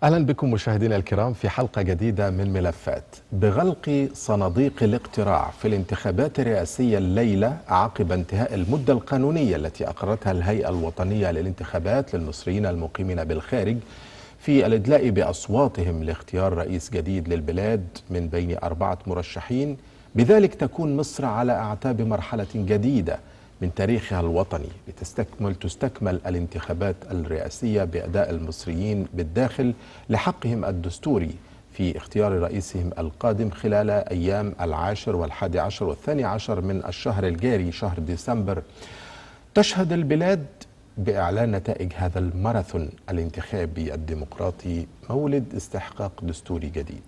أهلا بكم مشاهدينا الكرام في حلقة جديدة من ملفات. بغلق صناديق الاقتراع في الانتخابات الرئاسية الليلة عقب انتهاء المدة القانونية التي أقرتها الهيئة الوطنية للانتخابات للمصريين المقيمين بالخارج في الإدلاء بأصواتهم لاختيار رئيس جديد للبلاد من بين 4 مرشحين، بذلك تكون مصر على أعتاب مرحلة جديدة من تاريخها الوطني تستكمل الانتخابات الرئاسية بأداء المصريين بالداخل لحقهم الدستوري في اختيار رئيسهم القادم خلال أيام 10 و11 و12 من الشهر الجاري شهر ديسمبر. تشهد البلاد بإعلان نتائج هذا الماراثون الانتخابي الديمقراطي مولد استحقاق دستوري جديد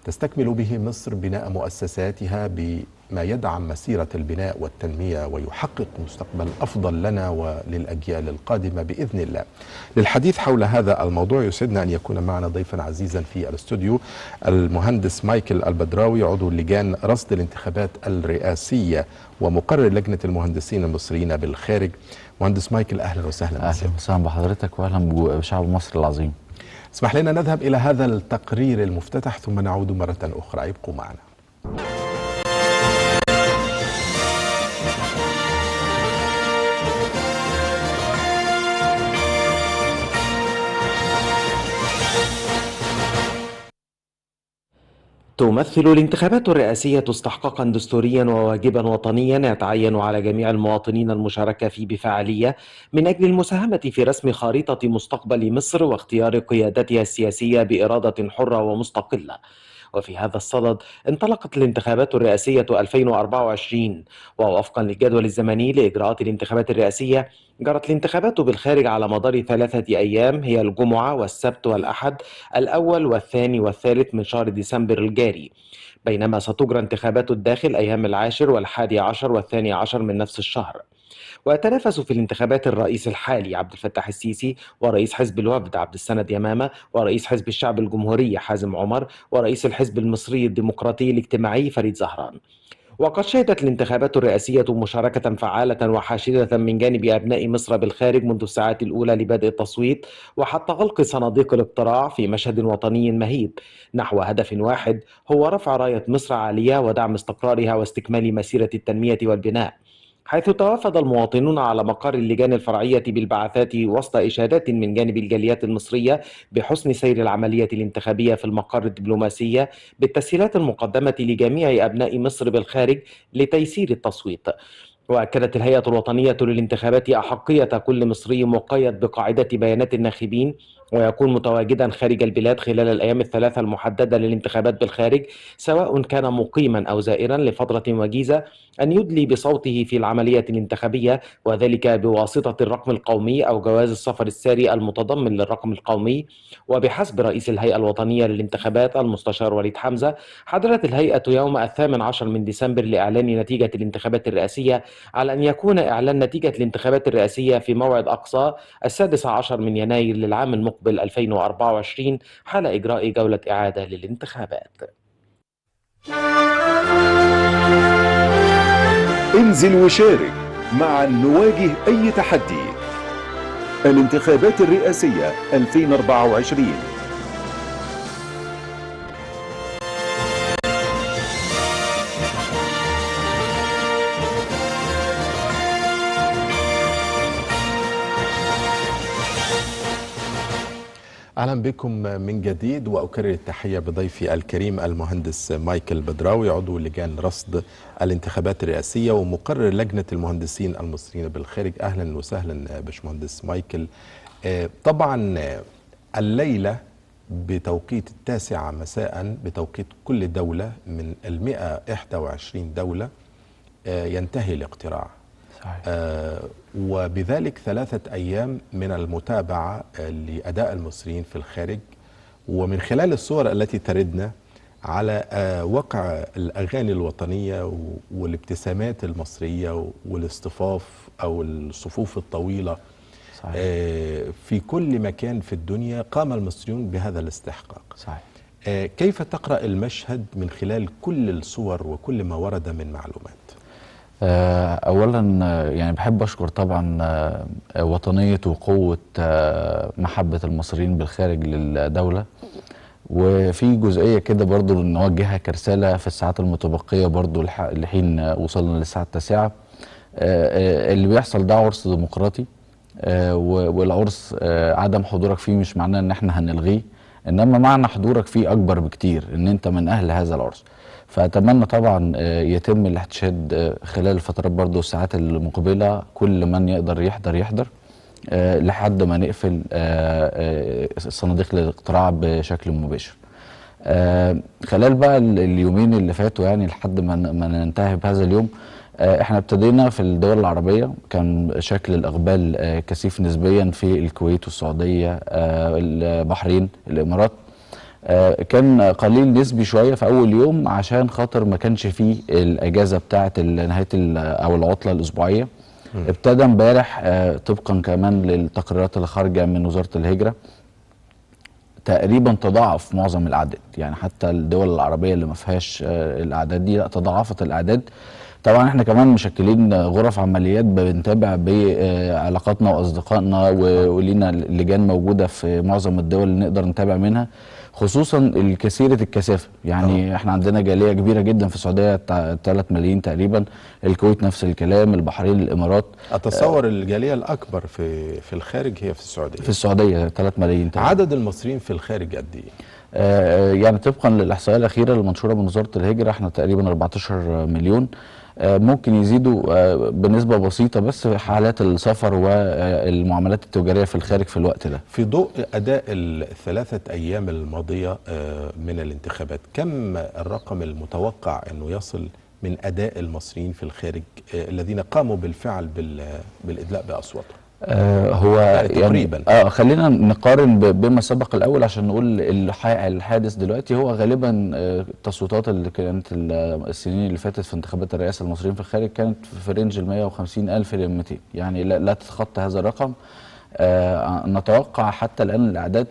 تستكمل به مصر بناء مؤسساتها بما يدعم مسيرة البناء والتنمية ويحقق مستقبل أفضل لنا وللأجيال القادمة بإذن الله. للحديث حول هذا الموضوع يسعدنا أن يكون معنا ضيفا عزيزا في الاستوديو المهندس مايكل البدراوي، عضو لجان رصد الانتخابات الرئاسية ومقرر لجنة المهندسين المصريين بالخارج. مهندس مايكل، أهلا وسهلا. أهلا وسهلا بحضرتك وأهلا بشعب مصر العظيم. اسمح لنا نذهب إلى هذا التقرير المفتتح ثم نعود مرة أخرى، ابقوا معنا. تمثل الانتخابات الرئاسية استحقاقا دستوريا وواجبا وطنيا يتعين على جميع المواطنين المشاركة فيه بفعالية من أجل المساهمة في رسم خارطة مستقبل مصر واختيار قيادتها السياسية بإرادة حرة ومستقلة. وفي هذا الصدد انطلقت الانتخابات الرئاسية 2024، ووفقا للجدول الزمني لإجراءات الانتخابات الرئاسية جرت الانتخابات بالخارج على مدار 3 أيام، هي الجمعة والسبت والأحد الأول والثاني والثالث من شهر ديسمبر الجاري، بينما ستجرى انتخابات الداخل أيام 10 و11 و12 من نفس الشهر. ويتنافس في الانتخابات الرئيس الحالي عبد الفتاح السيسي، ورئيس حزب الوفد عبد السند يمامة، ورئيس حزب الشعب الجمهوري حازم عمر، ورئيس الحزب المصري الديمقراطي الاجتماعي فريد زهران. وقد شهدت الانتخابات الرئاسية مشاركة فعالة وحاشدة من جانب أبناء مصر بالخارج منذ الساعات الأولى لبدء التصويت وحتى غلق صناديق الاقتراع في مشهد وطني مهيب نحو هدف واحد هو رفع راية مصر عالية ودعم استقرارها واستكمال مسيرة التنمية والبناء، حيث توافد المواطنون على مقر اللجان الفرعية بالبعثات وسط إشادات من جانب الجاليات المصرية بحسن سير العملية الانتخابية في المقر الدبلوماسية بالتسهيلات المقدمة لجميع أبناء مصر بالخارج لتيسير التصويت. وأكدت الهيئة الوطنية للانتخابات أحقية كل مصري مقيد بقاعدة بيانات الناخبين ويكون متواجدا خارج البلاد خلال الأيام الثلاثة المحددة للانتخابات بالخارج، سواء كان مقيما أو زائرا لفترة وجيزة، أن يدلي بصوته في العملية الانتخابية، وذلك بواسطة الرقم القومي أو جواز السفر الساري المتضمن للرقم القومي. وبحسب رئيس الهيئة الوطنية للانتخابات المستشار وليد حمزة، حددت الهيئة يوم 18 من ديسمبر لإعلان نتيجة الانتخابات الرئاسية على أن يكون إعلان نتيجة الانتخابات الرئاسية في موعد أقصى 16 من يناير للعام المقبل 2024 حال إجراء جولة إعادة للانتخابات. انزل وشارك معا نواجه أي تحدي. الانتخابات الرئاسية 2024. أهلا بكم من جديد، وأكرر التحية بضيفي الكريم المهندس مايكل بدراوي، عضو لجان رصد الانتخابات الرئاسية ومقرر لجنة المهندسين المصريين بالخارج. أهلا وسهلا باشمهندس مايكل. طبعا الليلة بتوقيت 9 مساء بتوقيت كل دولة من 121 دولة ينتهي الاقتراع. وبذلك 3 أيام من المتابعة لأداء المصريين في الخارج، ومن خلال الصور التي تردنا على وقع الأغاني الوطنية والابتسامات المصرية والاصطفاف أو الصفوف الطويلة. صحيح. في كل مكان في الدنيا قام المصريون بهذا الاستحقاق. صحيح. كيف تقرأ المشهد من خلال كل الصور وكل ما ورد من معلومات؟ اولا يعني بحب اشكر طبعا وطنيه وقوه محبه المصريين بالخارج للدوله. وفي جزئيه كده برضو نوجهها كرساله في الساعات المتبقيه برضو لحين وصلنا للساعه 9. اللي بيحصل ده عرس ديمقراطي، والعرس عدم حضورك فيه مش معناه ان احنا هنلغيه، انما معنى حضورك فيه اكبر بكتير، ان انت من اهل هذا العرس. فاتمنى طبعا يتم الاحتشاد خلال الفترات برضو الساعات المقبله، كل من يقدر يحضر لحد ما نقفل صناديق الاقتراع بشكل مباشر. خلال بقى اليومين اللي فاتوا يعني لحد ما ننتهي بهذا اليوم، احنا ابتدينا في الدول العربية كان شكل الإقبال كثيف نسبيا في الكويت والسعودية، البحرين، الإمارات. كان قليل نسبي شوية في أول يوم عشان خاطر ما كانش فيه الأجازة بتاعة نهاية أو العطلة الأسبوعية. ابتدى امبارح طبقا كمان للتقريرات اللي خارجة من وزارة الهجرة تقريبا تضاعف معظم الأعداد، يعني حتى الدول العربية اللي ما فيهاش الأعداد دي لا تضاعفت الأعداد. طبعا احنا كمان مشكلين غرف عمليات بنتابع بعلاقاتنا واصدقائنا، ولينا لجان موجوده في معظم الدول اللي نقدر نتابع منها، خصوصا الكثيره الكثافه. يعني احنا عندنا جاليه كبيره جدا في السعوديه 3 ملايين تقريبا، الكويت نفس الكلام، البحرين، الامارات. اتصور الجاليه الاكبر في الخارج هي في السعوديه. في السعوديه 3 ملايين تقريبا. عدد المصريين في الخارج قد ايه؟ يعني طبقا للاحصائيه الاخيره المنشوره من وزاره الهجره احنا تقريبا 14 مليون. ممكن يزيدوا بنسبة بسيطة بس في حالات السفر والمعاملات التجارية في الخارج في الوقت ده. في ضوء أداء ال3 أيام الماضية من الانتخابات، كم الرقم المتوقع أنه يصل من أداء المصريين في الخارج الذين قاموا بالفعل بالإدلاء بأصواتهم؟ هو يعني تقريبا خلينا نقارن بما سبق الاول عشان نقول الحادث دلوقتي هو غالبا التصويتات اللي كانت السنين اللي فاتت في انتخابات الرئاسه المصريين في الخارج كانت في رينج ال 150,000 ل 200، يعني لا تتخطى هذا الرقم. نتوقع حتى الآن الأعداد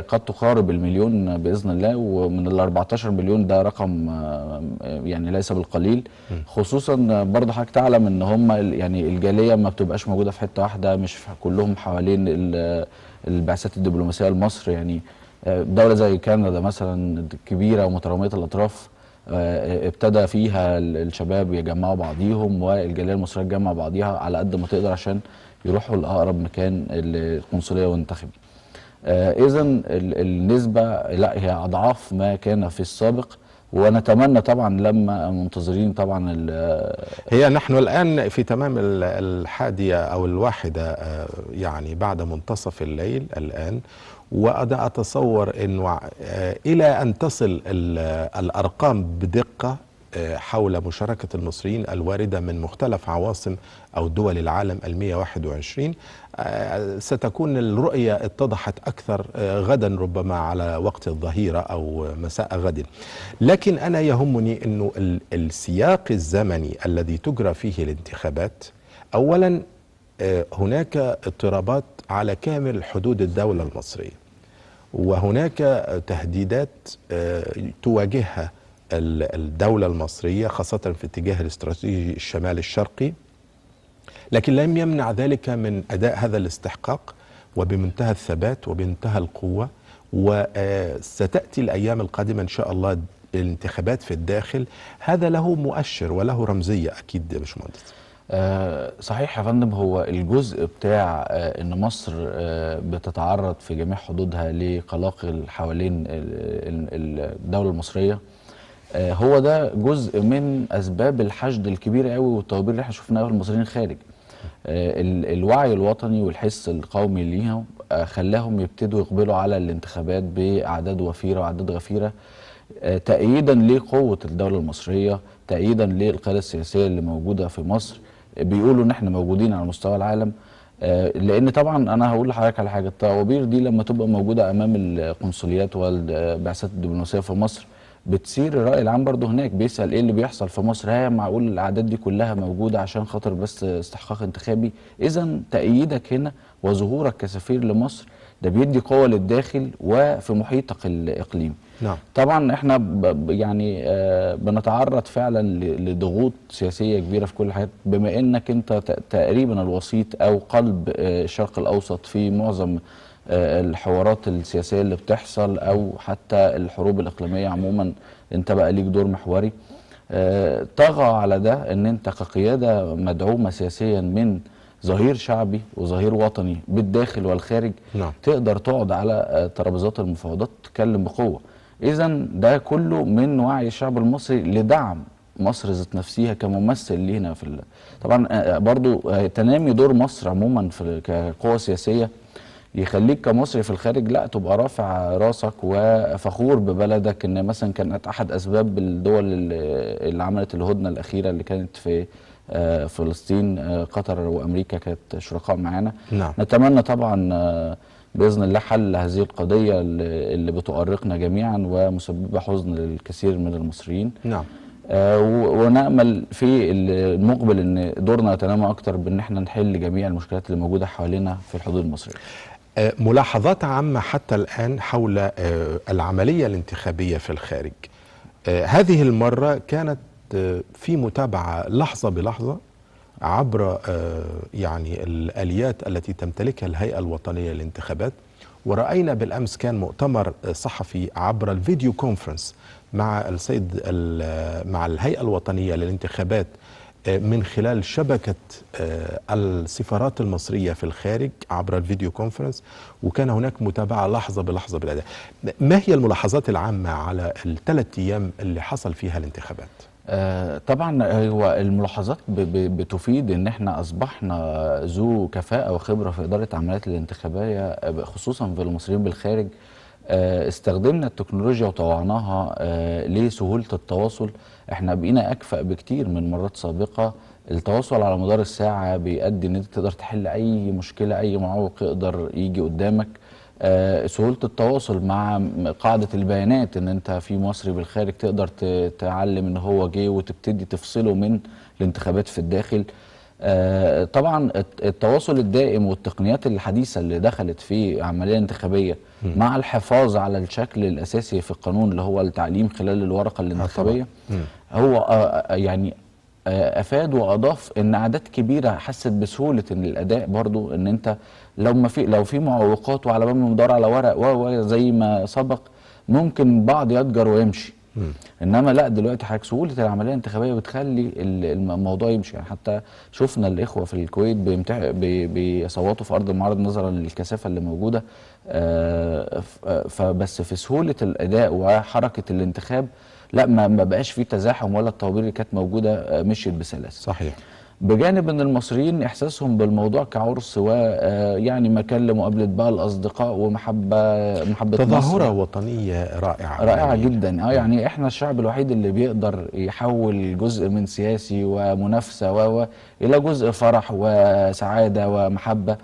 قد تقارب المليون بإذن الله، ومن ال 14 مليون ده رقم يعني ليس بالقليل، خصوصا برضه حضرتك تعلم ان هم يعني الجالية ما بتبقاش موجودة في حتة واحدة، مش كلهم حوالين البعثات الدبلوماسية لمصر. يعني دولة زي كندا مثلا كبيرة ومترامية الأطراف ابتدى فيها الشباب يجمعوا بعضيهم والجالية المصرية تجمع بعضيها على قد ما تقدر عشان يروحوا لأقرب مكان القنصلية وينتخبوا. إذا النسبة لا هي أضعاف ما كان في السابق، ونتمنى طبعا لما منتظرين طبعا هي نحن الآن في تمام 1:00 أو 1:00 يعني بعد منتصف الليل الآن، وأنا أتصور أنه إلى أن تصل الأرقام بدقة حول مشاركة المصريين الواردة من مختلف عواصم أو دول العالم 121 ستكون الرؤية اتضحت أكثر غدا، ربما على وقت الظهيرة أو مساء غد. لكن أنا يهمني أنه السياق الزمني الذي تجرى فيه الانتخابات، أولا هناك اضطرابات على كامل حدود الدولة المصرية، وهناك تهديدات تواجهها الدولة المصرية خاصة في اتجاه الاستراتيجي الشمال الشرقي، لكن لم يمنع ذلك من أداء هذا الاستحقاق وبمنتهى الثبات وبمنتهى القوة. وستأتي الأيام القادمة إن شاء الله الانتخابات في الداخل، هذا له مؤشر وله رمزية أكيد يا باشمهندس. صحيح يا فندم، هو الجزء بتاع ان مصر بتتعرض في جميع حدودها لقلاقل حوالين الدولة المصرية، هو ده جزء من اسباب الحشد الكبير قوي والطوابير اللي احنا شفناها في المصريين خارج. الوعي الوطني والحس القومي ليهم خلاهم يبتدوا يقبلوا على الانتخابات باعداد وفيره واعداد غفيره، تأييدا لقوة الدولة المصرية، تأييدا للقيادة السياسية اللي موجودة في مصر. بيقولوا ان احنا موجودين على مستوى العالم، لان طبعا انا هقول لحضرتك على حاجة، الطوابير دي لما تبقى موجودة امام القنصليات والبعثات الدبلوماسية في مصر بتصير الرأي العام برضه هناك بيسأل ايه اللي بيحصل في مصر، هي معقول الاعداد دي كلها موجوددة عشان خاطر بس استحقاق انتخابي؟ اذا تأييدك هنا وظهورك كسفير لمصر ده بيدي قوة للداخل وفي محيطك الإقليمي. نعم. طبعا احنا يعني بنتعرض فعلا لضغوط سياسيه كبيره في كل الحاجات، بما انك انت تقريبا الوسيط او قلب الشرق الاوسط في معظم الحوارات السياسيه اللي بتحصل، او حتى الحروب الاقليميه عموما انت بقى ليك دور محوري. طغى على ده ان انت كقياده مدعومه سياسيا من ظهير شعبي وظهير وطني بالداخل والخارج، نعم. تقدر تقعد على ترابيزات المفاوضات تتكلم بقوه. اذا ده كله من وعي الشعب المصري لدعم مصر ذات نفسها كممثل لينا طبعا برضو تنامي دور مصر عموما في كقوه سياسيه يخليك كمصري في الخارج لا تبقى رافع راسك وفخور ببلدك، ان مثلا كانت احد اسباب الدول اللي عملت الهدنه الاخيره اللي كانت في فلسطين قطر وامريكا كانت شركاء معانا. نعم. نتمنى طبعا باذن الله حل هذه القضيه اللي بتؤرقنا جميعا ومسببه حزن للكثير من المصريين. نعم. ونامل في المقبل ان دورنا يتنامى اكتر بان احنا نحل جميع المشكلات اللي موجوده حوالينا في الحدود المصريه. ملاحظات عامة حتى الآن حول العملية الانتخابية في الخارج. هذه المرة كانت في متابعة لحظة بلحظة عبر يعني الآليات التي تمتلكها الهيئة الوطنية للانتخابات، ورأينا بالأمس كان مؤتمر صحفي عبر الفيديو كونفرنس مع مع الهيئة الوطنية للانتخابات من خلال شبكة السفارات المصرية في الخارج عبر الفيديو كونفرنس، وكان هناك متابعة لحظة بلحظة بالأداء. ما هي الملاحظات العامة على ال3 أيام اللي حصل فيها الانتخابات؟ طبعا هو الملاحظات بتفيد ان احنا اصبحنا ذو كفاءة وخبرة في إدارة عمليات الانتخابية خصوصا في المصريين بالخارج. استخدمنا التكنولوجيا وطوعناها لسهولة التواصل. احنا بقينا اكفأ بكتير من مرات سابقة. التواصل على مدار الساعة بيؤدي ان انت تقدر تحل اي مشكلة، اي معوق يقدر يجي قدامك. سهولة التواصل مع قاعدة البيانات، ان انت في مصري بالخارج تقدر تعلم ان هو جه وتبتدي تفصله من الانتخابات في الداخل. طبعا التواصل الدائم والتقنيات الحديثة اللي دخلت في عملية انتخابية مع الحفاظ على الشكل الأساسي في القانون اللي هو التعليم خلال الورقة الانتخابية، هو يعني افاد واضاف ان اعداد كبيره حست بسهوله ان الاداء برضو، ان انت لو في معوقات وعلى بال ما ندور على ورق زي ما سبق ممكن بعض يتجر ويمشي. انما لا، دلوقتي حضرتك سهوله العمليه الانتخابيه بتخلي الموضوع يمشي. يعني حتى شفنا الاخوه في الكويت بيصوتوا في ارض المعرض نظرا للكثافه اللي موجوده. فبس في سهوله الاداء وحركه الانتخاب لا، ما بقاش في تزاحم ولا الطوابير اللي كانت موجوده مشيت بسلاسه. صحيح. بجانب ان المصريين احساسهم بالموضوع كعرس، ويعني مكان لمقابله بقى الاصدقاء محبه تظاهره وطنيه رائعه رائعه جدا. يعني احنا الشعب الوحيد اللي بيقدر يحول جزء من سياسي ومنافسه الى جزء فرح وسعاده ومحبه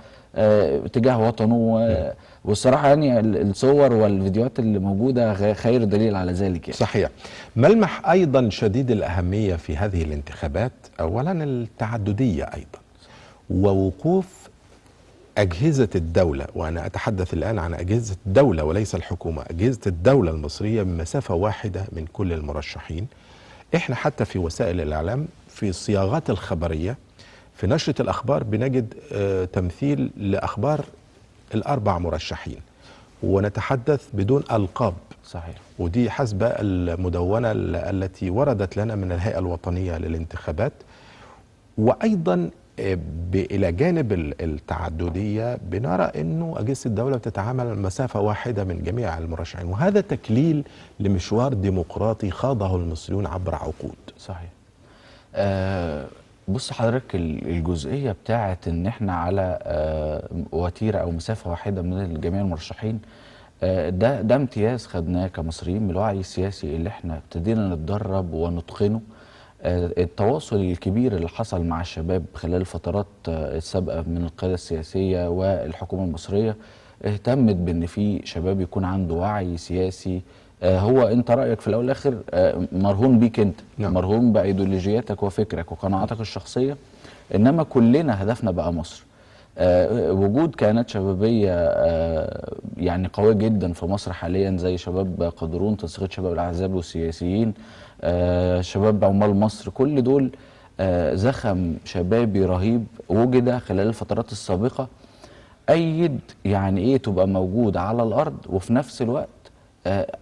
تجاه وطنه. والصراحه يعني الصور والفيديوهات اللي موجوده خير دليل على ذلك. يعني صحيح. ملمح ايضا شديد الاهميه في هذه الانتخابات اولا التعدديه ايضا، ووقوف اجهزه الدوله، وانا اتحدث الان عن اجهزه الدوله وليس الحكومه، اجهزه الدوله المصريه بمسافه واحده من كل المرشحين. احنا حتى في وسائل الاعلام في الصياغات الخبريه في نشره الاخبار بنجد تمثيل لاخبار ال4 مرشحين، ونتحدث بدون ألقاب. صحيح. ودي حسب المدونة التي وردت لنا من الهيئة الوطنية للانتخابات. وأيضا إلى جانب التعددية بنرى أنه أجهزة الدولة بتتعامل مسافة واحدة من جميع المرشحين، وهذا تكليل لمشوار ديمقراطي خاضه المصريون عبر عقود. صحيح. بص حضرتك، الجزئيه بتاعت ان احنا على وتيره او مسافه واحده من جميع المرشحين، ده امتياز خدناه كمصريين من الوعي السياسي اللي احنا ابتدينا نتدرب ونتقنه. التواصل الكبير اللي حصل مع الشباب خلال الفترات السابقه من القياده السياسيه والحكومه المصريه اهتمت بان في شباب يكون عنده وعي سياسي. هو انت رايك في الاول والاخر مرهون بيك انت. نعم. مرهون بايديولوجياتك وفكرك وقناعاتك الشخصيه، انما كلنا هدفنا بقى مصر. وجود كيانات شبابية يعني قوية جدا في مصر حاليا، زي شباب قدرون، تنسيقية شباب الأحزاب والسياسيين، شباب عمال مصر، كل دول زخم شبابي رهيب وجد خلال الفترات السابقة، أيد يعني إيه تبقى موجود على الأرض وفي نفس الوقت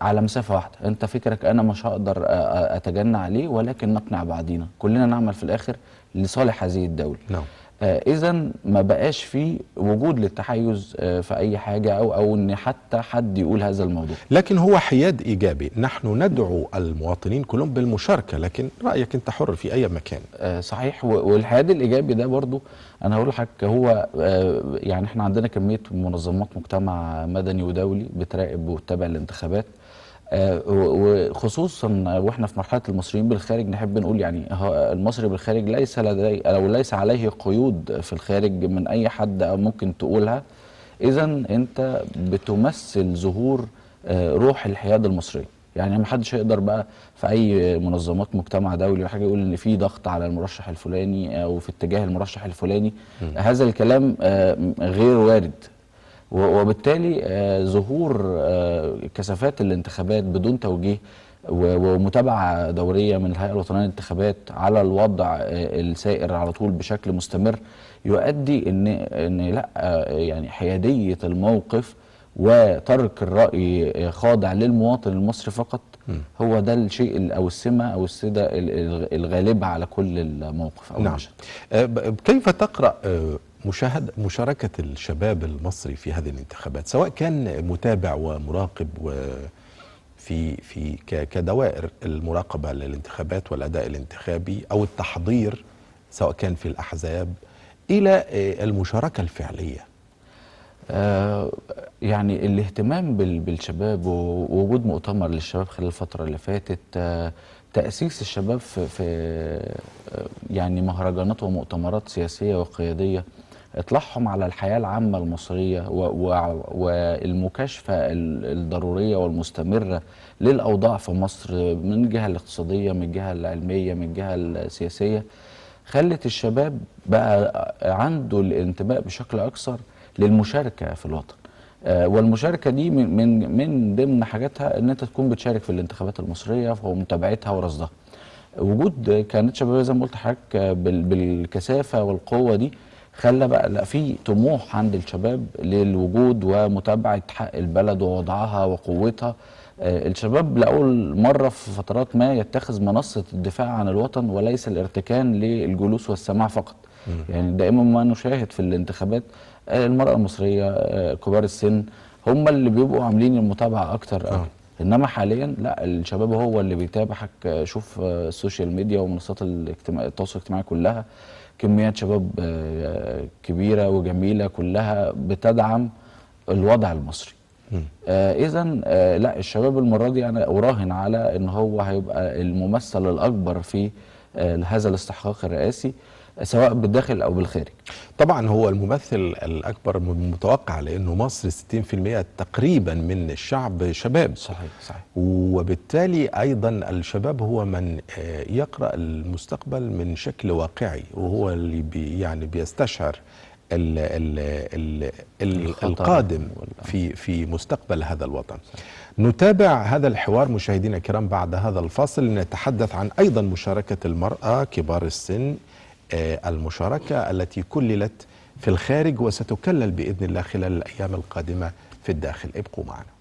على مسافة واحدة. أنت فكرك أنا مش هقدر أتجنى عليه، ولكن نقنع بعضينا، كلنا نعمل في الآخر لصالح هذه الدولة. نعم. إذا ما بقاش في وجود للتحيز في أي حاجة أو إن حتى حد يقول هذا الموضوع. لكن هو حياد إيجابي، نحن ندعو المواطنين كلهم بالمشاركة، لكن رأيك أنت حر في أي مكان. صحيح. والحياد الإيجابي ده برضو أنا هقول لحضرتك، هو يعني إحنا عندنا كمية منظمات مجتمع مدني ودولي بتراقب وتتابع الانتخابات، وخصوصا واحنا في مرحله المصريين بالخارج نحب نقول يعني المصري بالخارج ليس لديه او ليس عليه قيود في الخارج من اي حد او ممكن تقولها. اذا انت بتمثل ظهور روح الحياد المصريه. يعني ما حدش يقدر بقى في اي منظمات مجتمع دولي ولا حاجه يقول ان في ضغط على المرشح الفلاني او في اتجاه المرشح الفلاني. هذا الكلام غير وارد. وبالتالي ظهور كثافات الانتخابات بدون توجيه ومتابعة دورية من الهيئة الوطنية للانتخابات على الوضع السائر على طول بشكل مستمر يؤدي ان لا يعني حيادية الموقف وترك الرأي خاضع للمواطن المصري فقط هو ده الشيء او السمة او السدة الغالبة على كل الموقف او نعم. كيف تقرأ مشاركة الشباب المصري في هذه الانتخابات، سواء كان متابع ومراقب في كدوائر المراقبة للانتخابات والأداء الانتخابي أو التحضير سواء كان في الأحزاب إلى المشاركة الفعلية؟ يعني الاهتمام بالشباب ووجود مؤتمر للشباب خلال الفترة اللي فاتت، تأسيس الشباب في يعني مهرجانات ومؤتمرات سياسية وقيادية، اطلاعهم على الحياة العامة المصرية والمكاشفة الضرورية والمستمرة للأوضاع في مصر من الجهة الاقتصادية، من الجهة العلمية، من الجهة السياسية، خلت الشباب بقى عنده الانتماء بشكل أكثر للمشاركة في الوطن. والمشاركة دي من ضمن حاجاتها ان انت تكون بتشارك في الانتخابات المصرية ومتابعتها ورصدها. وجود كيانات شبابية زي ما قلت لحضرتك بالكثافة والقوة دي خلى بقى لا في طموح عند الشباب للوجود ومتابعة حق البلد ووضعها وقوتها. الشباب لأول مرة في فترات ما يتخذ منصة الدفاع عن الوطن وليس الارتكان للجلوس والسماع فقط. يعني دائما ما نشاهد في الانتخابات المرأة المصرية كبار السن هم اللي بيبقوا عاملين المتابعة أكتر. إنما حاليا لا، الشباب هو اللي بيتابعك. شوف السوشيال ميديا ومنصات التواصل الاجتماعي كلها كميات شباب كبيرة وجميلة كلها بتدعم الوضع المصري. إذا لا، الشباب المرة دي أنا أراهن على إن هو هيبقى الممثل الأكبر في هذا الاستحقاق الرئاسي سواء بالداخل أو بالخارج. طبعا هو الممثل الأكبر متوقع لأنه مصر 60% تقريبا من الشعب شباب. صحيح. وبالتالي أيضا الشباب هو من يقرأ المستقبل من شكل واقعي، وهو اللي يعني بيستشعر القادم في مستقبل هذا الوطن. نتابع هذا الحوار مشاهدينا الكرام بعد هذا الفاصل، نتحدث عن أيضا مشاركة المرأة كبار السن، المشاركة التي كللت في الخارج وستكلل بإذن الله خلال الأيام القادمة في الداخل. ابقوا معنا.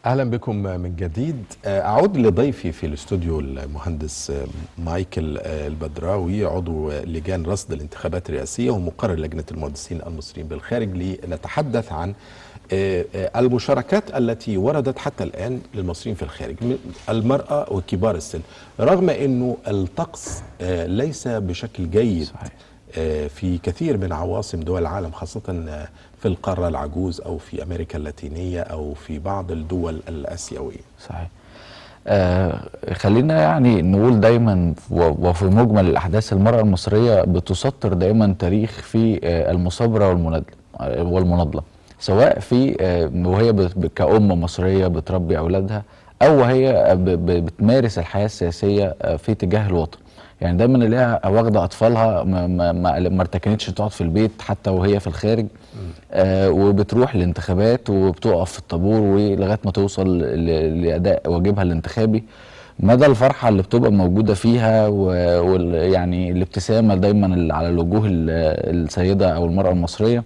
أهلا بكم من جديد. أعود لضيفي في الاستوديو المهندس مايكل البدراوي، عضو لجان رصد الانتخابات الرئاسية ومقرر لجنة المهندسين المصريين بالخارج، لنتحدث عن المشاركات التي وردت حتى الآن للمصريين في الخارج، المرأة وكبار السن، رغم أنه الطقس ليس بشكل جيد. صحيح. في كثير من عواصم دول العالم، خاصة في القارة العجوز أو في أمريكا اللاتينية أو في بعض الدول الآسيوية. صحيح. خلينا يعني نقول دايما وفي مجمل الأحداث، المرأة المصرية بتسطر دايما تاريخ في المثابرة والمناضلة، سواء في وهي كأم مصرية بتربي أولادها، أو وهي بتمارس الحياة السياسية في تجاه الوطن. يعني دايما نلاقيها واخده اطفالها ما ارتكنتش تقعد في البيت حتى وهي في الخارج، وبتروح الانتخابات وبتقف في الطابور ولغايه ما توصل لاداء واجبها الانتخابي. مدى الفرحه اللي بتبقى موجوده فيها ويعني الابتسامه دايما على الوجوه السيده او المراه المصريه،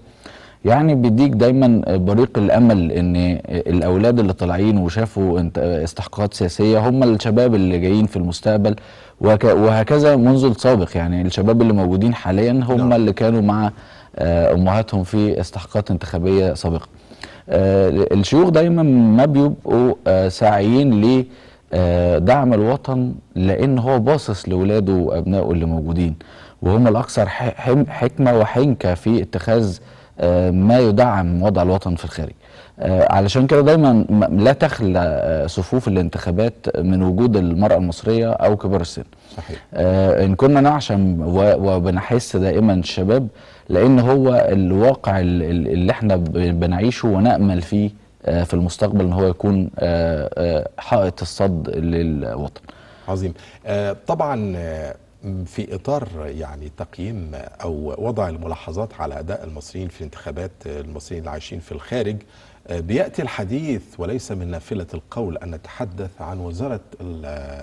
يعني بيديك دايما بريق الامل ان الاولاد اللي طالعين وشافوا استحقاقات سياسيه هم الشباب اللي جايين في المستقبل، وهكذا منذ السابق. يعني الشباب اللي موجودين حاليا هم اللي كانوا مع امهاتهم في استحقاقات انتخابيه سابقه. الشيوخ دايما ما بيبقوا ساعيين لدعم الوطن، لان هو باصص لاولاده وابنائه اللي موجودين، وهم الاكثر حكمه وحنكه في اتخاذ ما يدعم وضع الوطن في الخارج. علشان كده دايما لا تخلى صفوف الانتخابات من وجود المرأة المصرية أو كبار السن. صحيح. إن كنا نعشم وبنحس دائما الشباب، لأن هو الواقع اللي احنا بنعيشه ونأمل فيه في المستقبل ان هو يكون حائط الصد للوطن. عظيم. طبعا في إطار يعني تقييم أو وضع الملاحظات على أداء المصريين في انتخابات المصريين اللي عايشين في الخارج، بيأتي الحديث وليس من نافلة القول أن نتحدث عن وزارة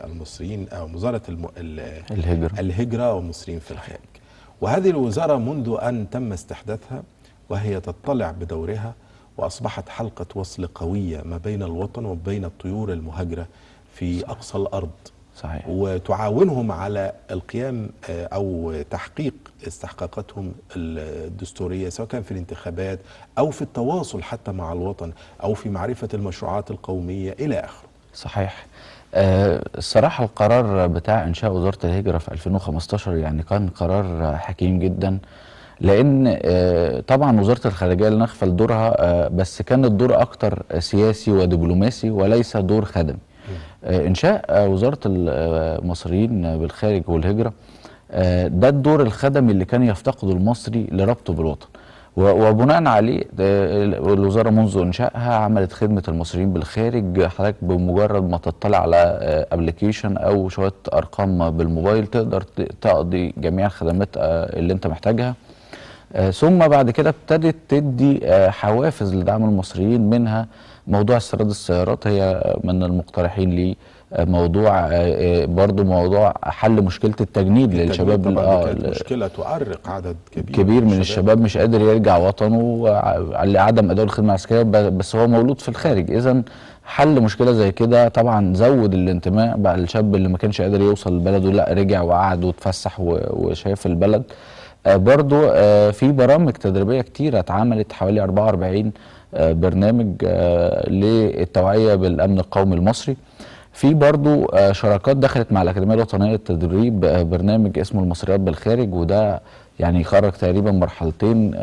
المصريين أو وزارة الهجرة والمصريين في الخارج. وهذه الوزارة منذ أن تم استحداثها وهي تطلع بدورها، وأصبحت حلقة وصل قوية ما بين الوطن وبين الطيور المهاجرة في أقصى الأرض. صحيح. وتعاونهم على القيام أو تحقيق استحقاقاتهم الدستورية، سواء كان في الانتخابات أو في التواصل حتى مع الوطن أو في معرفة المشروعات القومية إلى آخره. صحيح. الصراحة القرار بتاع إنشاء وزارة الهجرة في 2015 يعني كان قرار حكيم جدا، لأن طبعا وزارة الخارجية لا نغفل دورها، بس كان الدور أكتر سياسي ودبلوماسي وليس دور خدمي. إنشاء وزارة المصريين بالخارج والهجرة ده الدور الخدمي اللي كان يفتقده المصري لربطه بالوطن، وبناء عليه الوزارة منذ إنشائها عملت خدمة المصريين بالخارج. حضرتك بمجرد ما تطلع على ابلكيشن أو شوية أرقام بالموبايل تقدر تقضي جميع الخدمات اللي أنت محتاجها. ثم بعد كده ابتدت تدي حوافز لدعم المصريين، منها موضوع استيراد السيارات، هي من المقترحين لي موضوع برضو موضوع حل مشكلة التجنيد للشباب. كانت مشكلة تؤرق عدد كبير من الشباب مش قادر يرجع وطنه لعدم أداء الخدمة العسكرية، بس هو مولود في الخارج. إذن حل مشكلة زي كده طبعا زود الانتماء بقى. الشاب اللي ما كانش قادر يوصل لبلده لا رجع وقعد واتفسح وشاف البلد. برضو في برامج تدريبية كتيرة اتعملت، حوالي 44 برنامج للتوعية بالأمن القومي المصري. في برضو شراكات دخلت مع الأكاديمية الوطنية للتدريب، برنامج اسمه المصريات بالخارج، وده يعني خرج تقريبا مرحلتين،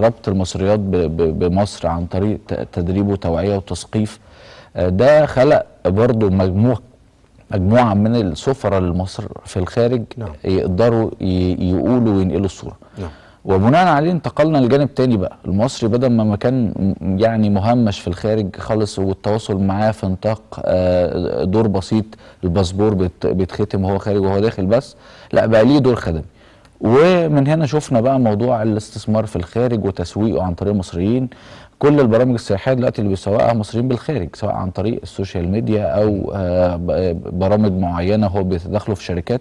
ربط المصريات بمصر عن طريق تدريب وتوعية وتثقيف. ده خلق برضو مجموعة من السفراء لمصر في الخارج. نعم. يقدروا يقولوا وينقلوا الصورة. نعم. وبناء عليه انتقلنا لجانب تاني بقى، المصري بدل ما كان يعني مهمش في الخارج خالص والتواصل معاه في نطاق دور بسيط، الباسبور بيتختم وهو خارج وهو داخل بس، لا بقى ليه دور خدمي. ومن هنا شفنا بقى موضوع الاستثمار في الخارج وتسويقه عن طريق مصريين. كل البرامج السياحيه دلوقتي اللي بيسوقها مصريين بالخارج، سواء عن طريق السوشيال ميديا او برامج معينه هو بيتدخلوا في شركات.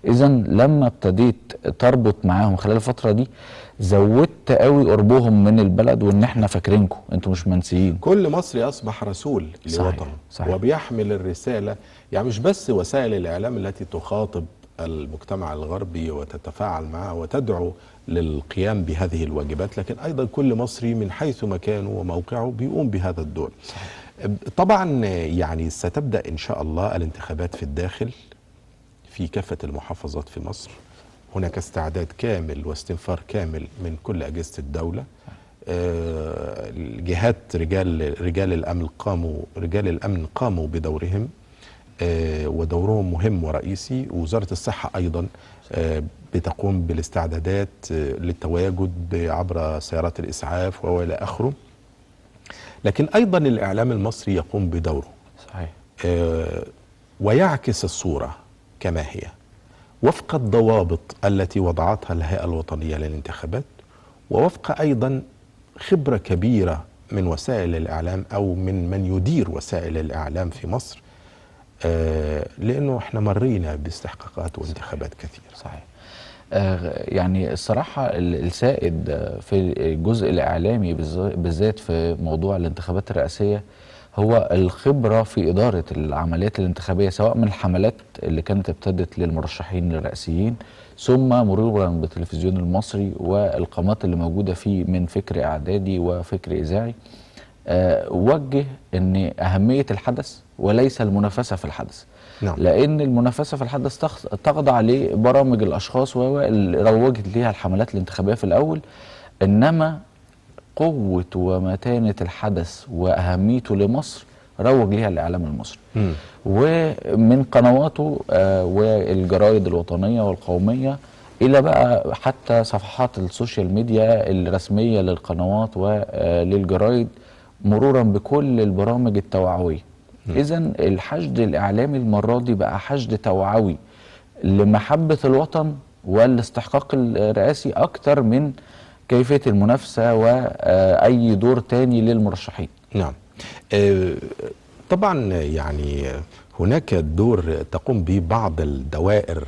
اذا لما ابتديت تربط معاهم خلال الفتره دي زودت قوي قربهم من البلد، وان احنا فاكرينكم، انتوا مش منسيين. كل مصري اصبح رسول لوطنه، صحيح. وبيحمل الرساله، يعني مش بس وسائل الاعلام التي تخاطب المجتمع الغربي وتتفاعل معه وتدعو للقيام بهذه الواجبات، لكن ايضا كل مصري من حيث مكانه وموقعه بيقوم بهذا الدور. طبعا يعني ستبدا ان شاء الله الانتخابات في الداخل في كافه المحافظات في مصر. هناك استعداد كامل واستنفار كامل من كل اجهزه الدوله. الجهات رجال الامن قاموا بدورهم، ودورهم مهم ورئيسي. ووزاره الصحه ايضا بتقوم بالاستعدادات للتواجد عبر سيارات الاسعاف والى اخره. لكن ايضا الاعلام المصري يقوم بدوره، صحيح، ويعكس الصوره كما هي وفق الضوابط التي وضعتها الهيئه الوطنيه للانتخابات، ووفق ايضا خبره كبيره من وسائل الاعلام او من يدير وسائل الاعلام في مصر، لانه احنا مرينا باستحقاقات وانتخابات كثيره. صحيح. يعني الصراحة السائد في الجزء الإعلامي بالذات في موضوع الانتخابات الرئاسية هو الخبرة في إدارة العمليات الانتخابية، سواء من الحملات اللي كانت ابتدت للمرشحين الرئاسيين، ثم مرورا بالتلفزيون المصري والقامات اللي موجودة فيه من فكر إعدادي وفكر إذاعي. وجه أن أهمية الحدث وليس المنافسة في الحدث. نعم. لأن المنافسة في الحدث تخضع لبرامج الأشخاص اللي روجت ليها الحملات الانتخابية في الأول، إنما قوة ومتانة الحدث وأهميته لمصر روج ليها الإعلام المصري. ومن قنواته والجرائد الوطنية والقومية إلى بقى حتى صفحات السوشيال ميديا الرسمية للقنوات وللجرائد، مرورا بكل البرامج التوعوية. إذا الحشد الإعلامي المرة دي بقى حشد توعوي لمحبة الوطن والاستحقاق الرئاسي أكتر من كيفية المنافسة وأي دور تاني للمرشحين. نعم. طبعا يعني هناك دور تقوم به بعض الدوائر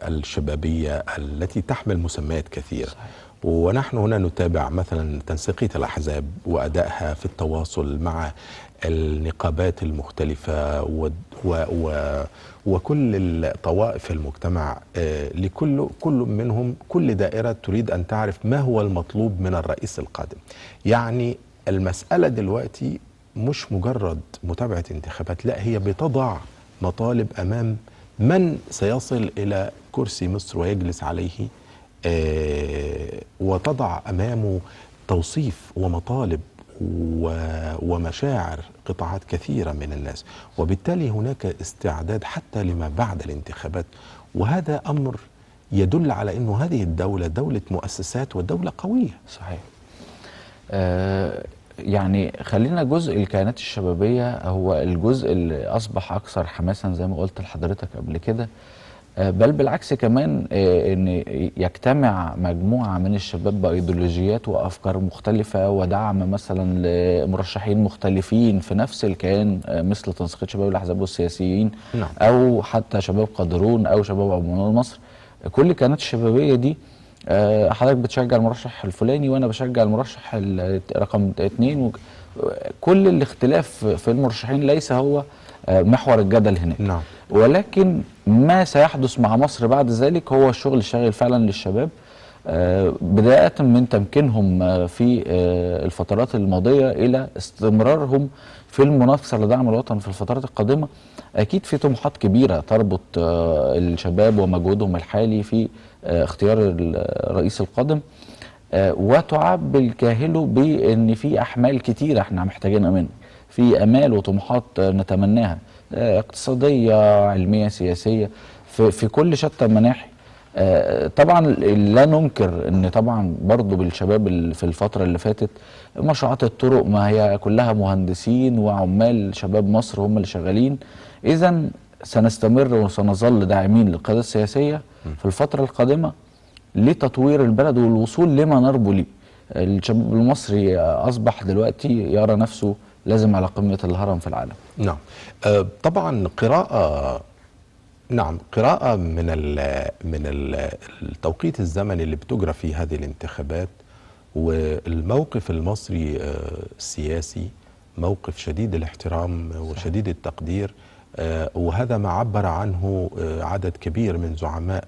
الشبابية التي تحمل مسميات كثيرة. صحيح. ونحن هنا نتابع مثلا تنسيقية الأحزاب وأدائها في التواصل مع النقابات المختلفة وكل الطوائف المجتمع، كل منهم كل دائرة تريد أن تعرف ما هو المطلوب من الرئيس القادم. يعني المسألة دلوقتي مش مجرد متابعة انتخابات، لا، هي بتضع مطالب أمام من سيصل إلى كرسي مصر ويجلس عليه، وتضع أمامه توصيف ومطالب ومشاعر قطاعات كثيرة من الناس، وبالتالي هناك استعداد حتى لما بعد الانتخابات. وهذا أمر يدل على أنه هذه الدولة دولة مؤسسات ودولة قوية. صحيح. يعني خلينا جزء الكيانات الشبابية هو الجزء اللي أصبح أكثر حماسا زي ما قلت لحضرتك قبل كده، بل بالعكس كمان ان يجتمع مجموعة من الشباب بأيديولوجيات وأفكار مختلفة ودعم مثلا لمرشحين مختلفين في نفس الكيان، مثل تنسيقية شباب الأحزاب والسياسيين. نعم. أو حتى شباب قادرون أو شباب عمال مصر. كل الكيانات الشبابية دي حضرتك بتشجع المرشح الفلاني وأنا بشجع المرشح رقم 2، كل الاختلاف في المرشحين ليس هو محور الجدل هناك. نعم. ولكن ما سيحدث مع مصر بعد ذلك هو الشغل الشاغل فعلا للشباب، بداية من تمكينهم في الفترات الماضية إلى استمرارهم في المنافسة لدعم الوطن في الفترات القادمة. أكيد في طموحات كبيرة تربط الشباب ومجهودهم الحالي في اختيار الرئيس القادم، وتعب الكاهل بأن في أحمال كتيرة احنا محتاجينها منه، في أمال وطموحات نتمناها، اقتصادية، علمية، سياسية، في كل شتى المناحي. طبعا لا ننكر ان طبعا برضو بالشباب في الفترة اللي فاتت مشروعات الطرق ما هي كلها مهندسين وعمال شباب مصر هم اللي شغالين. اذا سنستمر وسنظل داعمين للقيادة السياسية في الفترة القادمة لتطوير البلد والوصول لما نربو ليه. الشباب المصري أصبح دلوقتي يرى نفسه لازم على قمة الهرم في العالم. نعم. طبعا قراءة من التوقيت الزمني اللي بتجرى فيه هذه الانتخابات، والموقف المصري السياسي موقف شديد الاحترام وشديد التقدير، وهذا ما عبر عنه عدد كبير من زعماء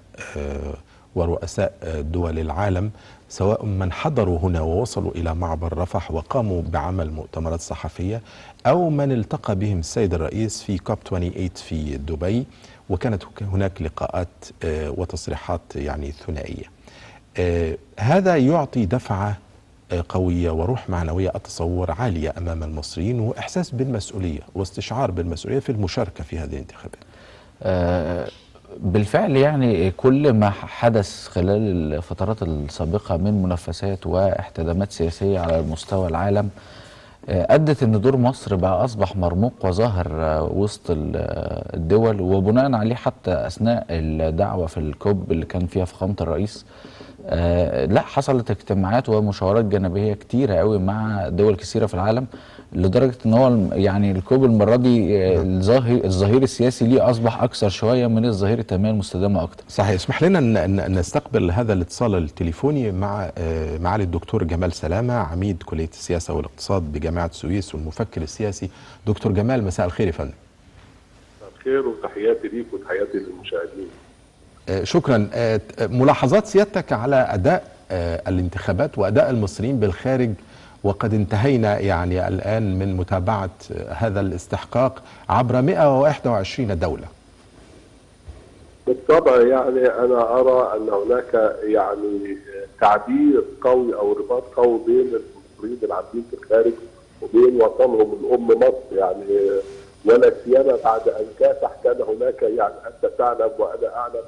ورؤساء دول العالم، سواء من حضروا هنا ووصلوا إلى معبر رفح وقاموا بعمل مؤتمرات صحفية، أو من التقى بهم السيد الرئيس في كوب 28 في دبي، وكانت هناك لقاءات وتصريحات يعني ثنائية. هذا يعطي دفعة قوية وروح معنوية أتصور عالية أمام المصريين، وإحساس بالمسؤولية واستشعار بالمسؤولية في المشاركة في هذه الانتخابات. بالفعل يعني كل ما حدث خلال الفترات السابقة من منافسات واحتدامات سياسية على مستوى العالم أدت أن دور مصر بقى أصبح مرموق وظاهر وسط الدول، وبناء عليه حتى أثناء الدعوة في الكوب اللي كان فيها فخامة الرئيس لا حصلت اجتماعات ومشاورات جانبية كتيرة قوي مع دول كثيرة في العالم، لدرجة ان هو يعني الكوب المرة دي الظهير السياسي ليه اصبح اكثر شوية من الظهير التنمية المستدامة اكتر. صحيح. اسمح لنا ان نستقبل هذا الاتصال التليفوني مع معالي الدكتور جمال سلامة، عميد كلية السياسة والاقتصاد بجامعة السويس والمفكر السياسي. دكتور جمال، مساء الخير يا فندم. مساء الخير، وتحياتي ليك وتحياتي للمشاهدين. شكرا. ملاحظات سيادتك على أداء الانتخابات وأداء المصريين بالخارج، وقد انتهينا يعني الآن من متابعة هذا الاستحقاق عبر 121 دولة. بالطبع يعني أنا أرى أن هناك يعني تعبير قوي أو رباط قوي بين المصريين العاملين في الخارج وبين وطنهم الأم مصر، يعني ولا سيما بعد أن كافح كان هناك، يعني أنت تعلم وأنا أعلم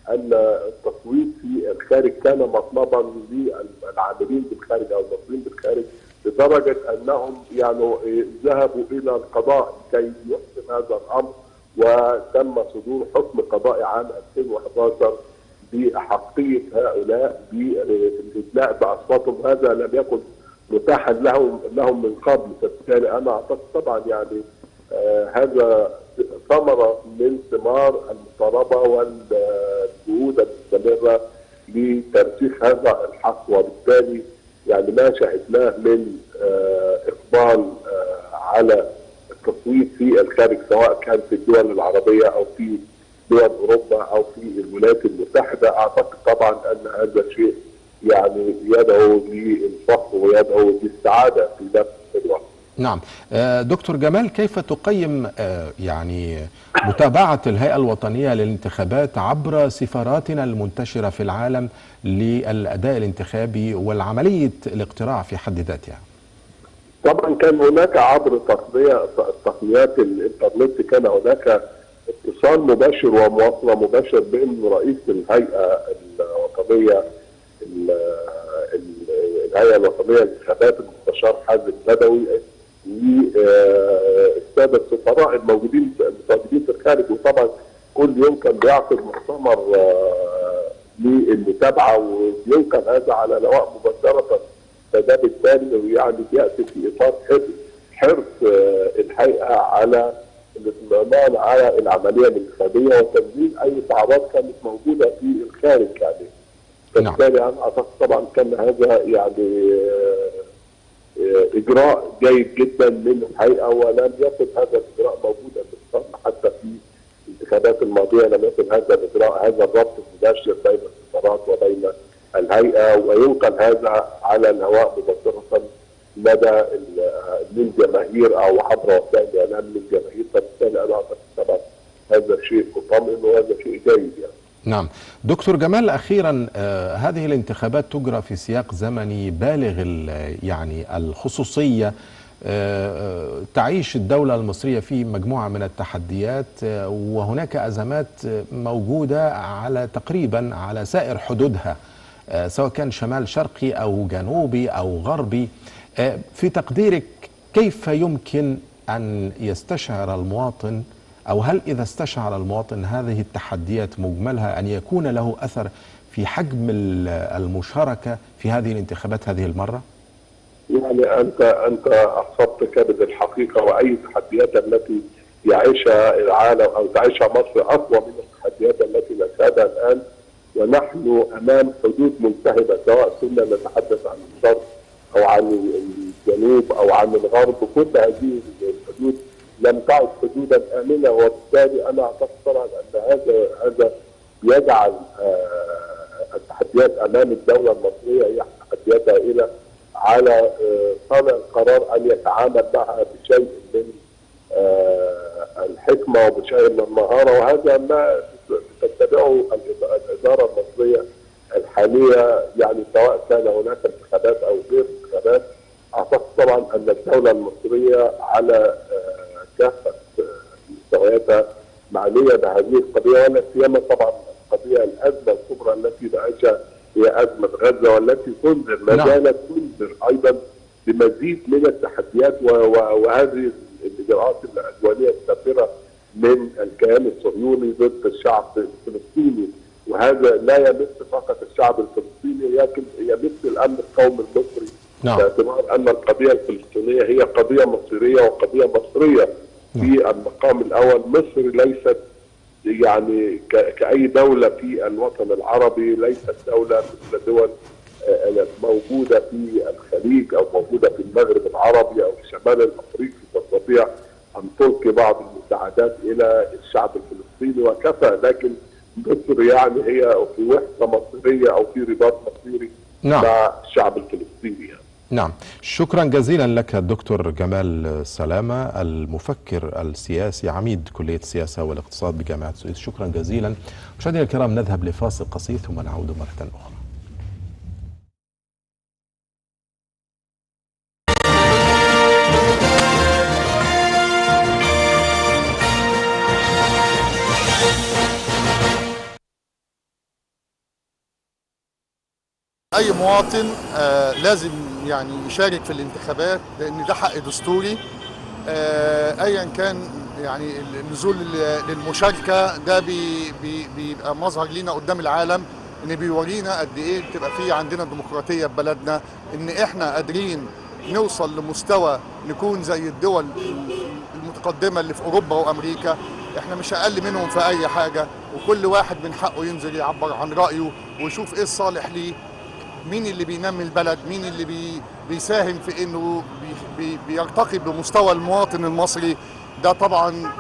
أن التصويت في الخارج كان مطلبا للعاملين بالخارج أو المصريين بالخارج، لدرجة أنهم يعني ذهبوا إلى القضاء كي يحسم هذا الأمر، وتم صدور حكم قضائي عام 2011 بأحقية هؤلاء بالإدلاء بأصواتهم. هذا لم يكن متاحا لهم من قبل، فبالتالي أنا أعتقد طبعا يعني هذا ثمرة من ثمار المقاربة والجهود المستمرة لترسيخ هذا الحق، وبالتالي يعني ما شاهدناه من إقبال على التصويت في الخارج، سواء كان في الدول العربية أو في دول أوروبا أو في الولايات المتحدة، أعتقد طبعا أن هذا شيء يعني يدعو للفخر ويدعو للسعادة في نفس الوقت. نعم. دكتور جمال، كيف تقيم يعني متابعة الهيئة الوطنية للانتخابات عبر سفاراتنا المنتشرة في العالم للأداء الانتخابي والعملية الاقتراع في حد ذاتها؟ طبعا كان هناك عبر تقنيات الانترنت كان هناك اتصال مباشر ومواصلة مباشر بين رئيس الهيئة الوطنية للانتخابات المستشار حازم بدوي والسادة السفراء الموجودين في الخارج، وطبعا كل يوم كان بيعقد مؤتمر للمتابعة وينقل هذا على لواء مباشرة، فده بالتالي يعني بيأتي في إطار حرص الهيئة على الاطمئنان على العملية الانتخابية وتنزيل أي صعوبات كانت موجودة في الخارج يعني. فبالتالي أنا أعتقد طبعا كان هذا يعني إجراء جيد جدا من الهيئة، ولم يكن هذا الإجراء موجودا بالفعل حتى في الانتخابات الماضية، لم يكن هذا الإجراء، هذا الربط المباشر بين السفارات وبين الهيئة، وينقل هذا على الهواء مباشرة لدى للجماهير أو عبر وسائل الإعلام للجماهير. فبالتالي أنا أعتقد طبعا هذا شيء مطمئن وهذا شيء جيد يعني. نعم. دكتور جمال، أخيرا هذه الانتخابات تجرى في سياق زمني بالغ يعني الخصوصية، تعيش الدولة المصرية في مجموعة من التحديات، وهناك أزمات موجودة على تقريبا على سائر حدودها، سواء كان شمال شرقي أو جنوبي أو غربي. في تقديرك كيف يمكن أن يستشعر المواطن أو هل إذا استشعر المواطن هذه التحديات مجملها أن يكون له أثر في حجم المشاركة في هذه الانتخابات هذه المرة؟ يعني انت اصبت كبد الحقيقه، واي تحديات التي يعيشها العالم او تعيشها مصر اقوى من التحديات التي نشهدها الان، ونحن امام حدود ملتهبه، سواء كنا نتحدث عن الشرق او عن الجنوب او عن الغرب. كل هذه الحدود لم تعد حدودا امنه، وبالتالي انا اعتقد طبعا ان هذا يجعل التحديات امام الدوله المصريه هي تحديات هائله على صانع القرار ان يتعامل معها بشيء من الحكمه وبشيء من المهاره، وهذا ما تتبعه الاداره المصريه الحاليه، يعني سواء كان هناك انتخابات او غير انتخابات. اعتقد طبعا ان الدوله المصريه على كافه مستوياتها معنيه بهذه القضيه، ولا سيما طبعا القضيه الازمه الكبرى التي نعيشها هي ازمه غزه، والتي تنذر ما زالت تنذر ايضا بمزيد من التحديات وهذه الاجراءات العدوانيه السافره من الكيان الصهيوني ضد الشعب الفلسطيني. وهذا لا يمس فقط الشعب الفلسطيني، لكن يمس الامن القومي المصري، باعتبار ان القضيه الفلسطينيه هي قضيه مصيريه وقضيه مصريه في المقام الاول. مصر ليست يعني كأي دولة في الوطن العربي، ليست دولة مثل دول موجودة في الخليج أو موجودة في المغرب العربي أو في شمال الأفريقي تستطيع أن تلقي بعض المساعدات إلى الشعب الفلسطيني وكفى. لكن مصر يعني هي في وحدة مصيرية أو في رباط مصيري مع الشعب الفلسطيني يعني. نعم، شكرا جزيلا لك الدكتور جمال سلامة، المفكر السياسي عميد كلية السياسة والاقتصاد بجامعة السويس. شكرا جزيلا. مشاهدينا الكرام، نذهب لفاصل قصير ثم نعود مرة أخرى. أي مواطن لازم يعني يشارك في الانتخابات، لأن ده حق دستوري. أيا كان يعني النزول للمشاركة ده بيبقى مظهر لينا قدام العالم، إن بيورينا قد إيه بتبقى فيه عندنا ديمقراطية في بلدنا، إن إحنا قادرين نوصل لمستوى نكون زي الدول المتقدمة اللي في أوروبا وأمريكا. إحنا مش أقل منهم في أي حاجة، وكل واحد من حقه ينزل يعبر عن رأيه ويشوف إيه الصالح ليه، مين اللي بينمي البلد، مين اللي بيساهم في انه بيرتقي بمستوى المواطن المصري. ده طبعا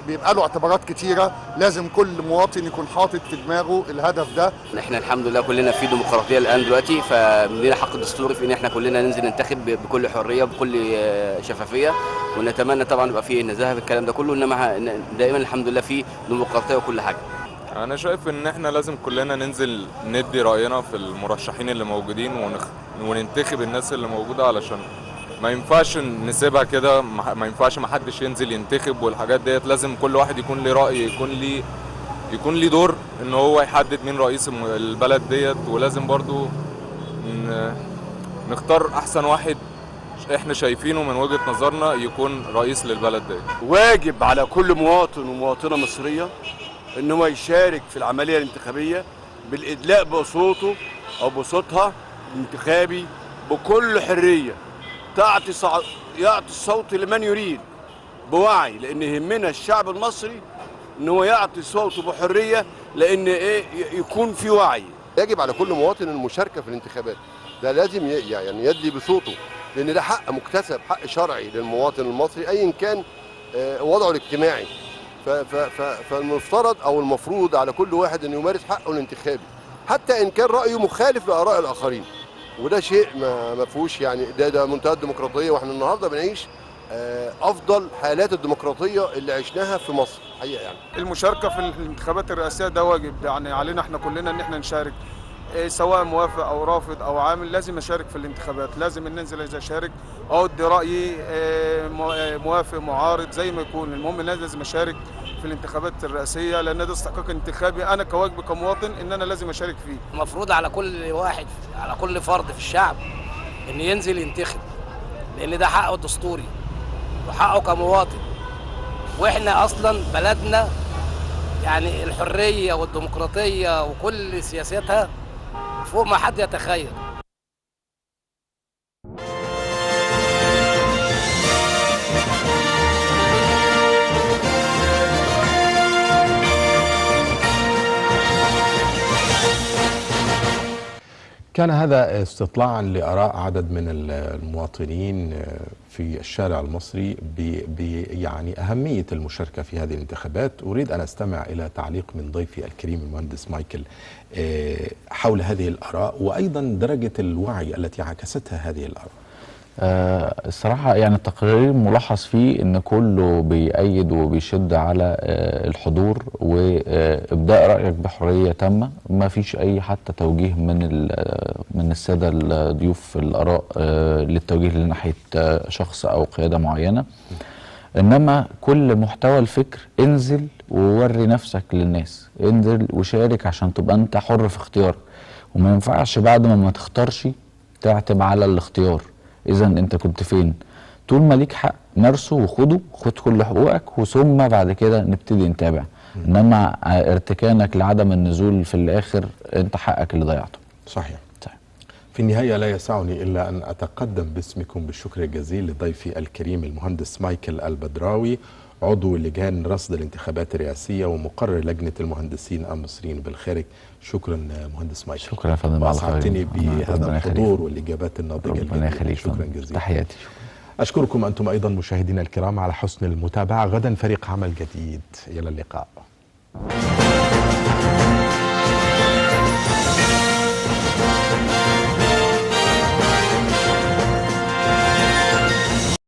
بيبقى له اعتبارات كتيره، لازم كل مواطن يكون حاطط في دماغه الهدف ده. احنا الحمد لله كلنا في ديمقراطيه الان دلوقتي، فلنا حق دستوري في ان احنا كلنا ننزل ننتخب بكل حريه وبكل شفافيه، ونتمنى طبعا يبقى في نزاهه في الكلام ده كله، انما دائما الحمد لله في ديمقراطيه وكل حاجه. أنا شايف إن إحنا لازم كلنا ننزل ندي رأينا في المرشحين اللي موجودين وننتخب الناس اللي موجودة، علشان ما ينفعش نسيبها كده، ما ينفعش ما حدش ينزل ينتخب والحاجات ديت. لازم كل واحد يكون له رأي، يكون ليه دور إن هو يحدد مين رئيس البلد ديت، ولازم برضو نختار أحسن واحد إحنا شايفينه من وجهة نظرنا يكون رئيس للبلد ديت. واجب على كل مواطن ومواطنة مصرية ان هو يشارك في العمليه الانتخابيه بالادلاء بصوته او بصوتها الانتخابي بكل حريه، يعطي الصوت لمن يريد بوعي، لان يهمنا الشعب المصري ان هو يعطي صوته بحريه، لان يكون في وعي. يجب على كل مواطن المشاركه في الانتخابات، ده لازم يعني يدلي بصوته، لان ده حق مكتسب، حق شرعي للمواطن المصري ايا كان وضعه الاجتماعي. فالمفترض او المفروض على كل واحد انه يمارس حقه الانتخابي، حتى ان كان رايه مخالف لاراء الاخرين، وده شيء ما فيهوش يعني ده منتهى الديمقراطيه. واحنا النهارده بنعيش افضل حالات الديمقراطيه اللي عشناها في مصر حقيقه. يعني المشاركه في الانتخابات الرئاسيه ده واجب، يعني علينا احنا كلنا ان احنا نشارك، سواء موافق او رافض او عامل، لازم اشارك في الانتخابات، لازم ننزل اذا اشارك اودي رايي، موافق معارض زي ما يكون، المهم لازم اشارك في الانتخابات الرئاسيه، لان ده استحقاق انتخابي انا كواجب كمواطن ان انا لازم اشارك فيه. المفروض على كل واحد، على كل فرد في الشعب ان ينزل ينتخب، لان ده حقه الدستوري وحقه كمواطن. واحنا اصلا بلدنا يعني الحريه والديمقراطيه وكل سياساتها فوق ما حد يتخيل. كان هذا استطلاعا لآراء عدد من المواطنين في الشارع المصري يعني أهمية المشاركة في هذه الانتخابات. أريد أن أستمع إلى تعليق من ضيفي الكريم المهندس مايكل حول هذه الآراء وأيضا درجة الوعي التي عكستها هذه الآراء. الصراحة يعني التقرير ملخص فيه ان كله بيأيد وبيشد على الحضور وابداء رأيك بحرية تامة، ما فيش اي حتى توجيه من السادة الضيوف الآراء للتوجيه لناحية شخص او قيادة معينة، انما كل محتوى الفكر انزل ووري نفسك للناس، انزل وشارك عشان تبقى انت حر في اختيارك، وما ينفعش بعد ما تختارش تعتب على الاختيار. إذا أنت كنت فين؟ طول ما ليك حق مارسه وخده، خد كل حقوقك وثم بعد كده نبتدي نتابع. إنما ارتكانك لعدم النزول في الآخر أنت حقك اللي ضيعته. صحيح. في النهاية لا يسعني إلا أن أتقدم باسمكم بالشكر الجزيل لضيفي الكريم المهندس مايكل البدراوي، عضو لجان رصد الانتخابات الرئاسية ومقرر لجنة المهندسين المصريين بالخارج. شكرا مهندس مايكل. شكرا يا فندم. وأسعدتني بهذا الحضور والإجابات الناضجة الجديدة. شكرا جزيلا. تحياتي. أشكركم أنتم أيضا مشاهدينا الكرام على حسن المتابعة. غدا فريق عمل جديد. إلى اللقاء.